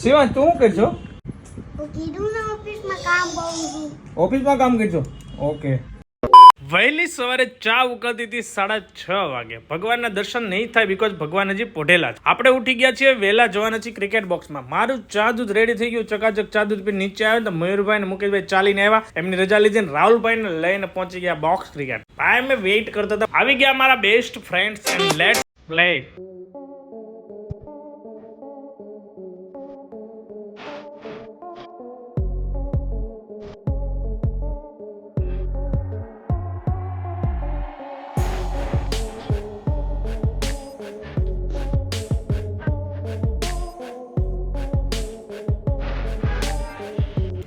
શિવાંશ તું શું કરશો? હું કીધું ને ઓફિસમાં કામ કરું છું. ઓફિસમાં કામ કરશો? ઓકે. વહેલી સવારે ચા ઉકળતી હતી 6:30 વાગે. ભગવાનના દર્શન નહીં થાય બીકોઝ ભગવાન હજી પોઢેલા છે. આપણે ઉઠી ગયા છીએ, વહેલા જવાના છીએ ક્રિકેટ બોક્સમાં. મારું ચા દૂધ રેડી થઈ ગયું, ચકાચક ચા દૂધ પી નીચે આવ્યો તો મયુરભાઈ ને મુકેશભાઈ ચાલીને આવ્યા. એમની રજા લીધી ને રાહુલભાઈ ને લઈને પહોંચી ગયા બોક્સ ક્રિકેટ. મેં વેઇટ કરતા હતા. આવી ગયા મારા best friends and let's play.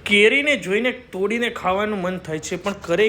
કેરીને જોઈને તોડીને ખાવાનું મન થાય છે, પણ કરે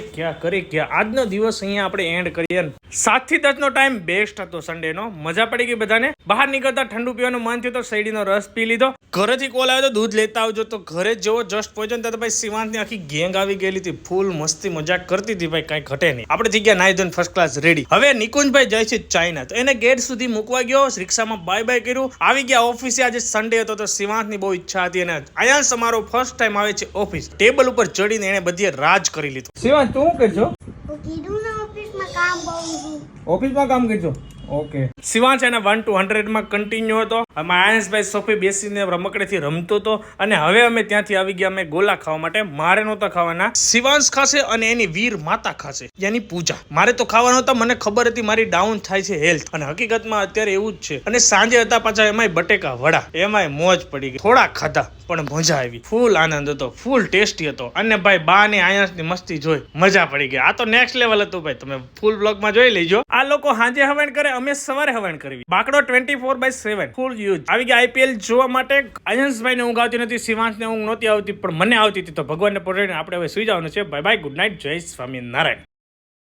ક્યાં. આજનો દિવસ અહીંયા આપણે એન્ડ કરીએ. 7 થી 10 નો ટાઈમ બેસ્ટ હતો સન્ડેનો. મજા પડી ગઈ બધાને. બહાર નીકળતા ઠંડુ પીવાનું મન થયું તો શેરડીનો રસ પી લીધો. ઘરેથી કોલ આવ્યો તો દૂધ લેતા આવજો. તો ઘરે જેવો જસ્ટ પહોંચ્યો ને તો ભાઈ શિવાંશની આખી ગેંગ આવી ગયેલી હતી. ફૂલ મસ્તી મજાક કરતી હતી ભાઈ, કાંઈ ઘટે નહીં. આપણે થઈ ગયા નાઈ ધોઈને ફર્સ્ટ ક્લાસ રેડી. હવે નિકુંજભાઈ જાય છે ચાઇના, તો એને ગેટ સુધી મૂકવા ગયો. રિક્ષામાં બાય બાય કર્યું, આવી ગયા ઓફિસે. આજે સન્ડે હતો તો શિવાંશની બહુ ઈચ્છા હતી અને આયાંશ અમારો ફર્સ્ટ ટાઈમ આવે છે ઓફિસ. ટેબલ ઉપર ચડીને એને બધી રાજ કરી લીધું. શિવાંશ તું શું કરશો? હું કીધું ને ઓફિસમાં કામ કરું છું. ઓફિસમાં કામ કરશો? ઓકે. શિવાંશ એના 1 to 100 માં કન્ટિન્યુ હતો. આમાં આયંશભાઈ સોફે બેસીને રમકડેથી રમતો હતો. અને હવે અમે ત્યાંથી આવી ગયા અમે ગોલા ખાવા માટે. મારે નહોતા ખાવાના, શિવાંશ ખાશે અને એની વીર માતા ખાશે, એની પૂજા. મારે તો ખાવાનો હતા, મને ખબર હતી મારી ડાઉન થાય છે હેલ્થ, અને હકીકતમાં અત્યારે એવું જ છે. અને સાંજે હતા પાછા એમાંય બટેકા વડા, એમાંય મોજ પડી ગઈ. થોડા ખાધા પણ મજા આવી, ફૂલ આનંદ હતો, ફૂલ ટેસ્ટી હતો. અને ભાઈ બા ને આયંશની મસ્તી જોઈ મજા પડી ગઈ. આ તો નેક્સ્ટ લેવલ હતું ભાઈ, તમે ફૂલ બ્લોગમાં જોઈ લેજો. આ લોકો હાંજે હવન કરે, અમે સવારે હવન કરવી. બાકડો 24/7 ફૂલ યુઝ. આવી ગયા IPL જોવા માટે. આયંશભાઈ ને ઊંઘ આવતી નથી, શિવાંશ ને ઊંઘ નહોતી આવતી, પણ મને આવતી હતી. તો ભગવાનને પકડીને આપણે હવે સુઈ જવાનું છે. બાય બાય, ગુડ નાઇટ, જય સ્વામિનારાયણ.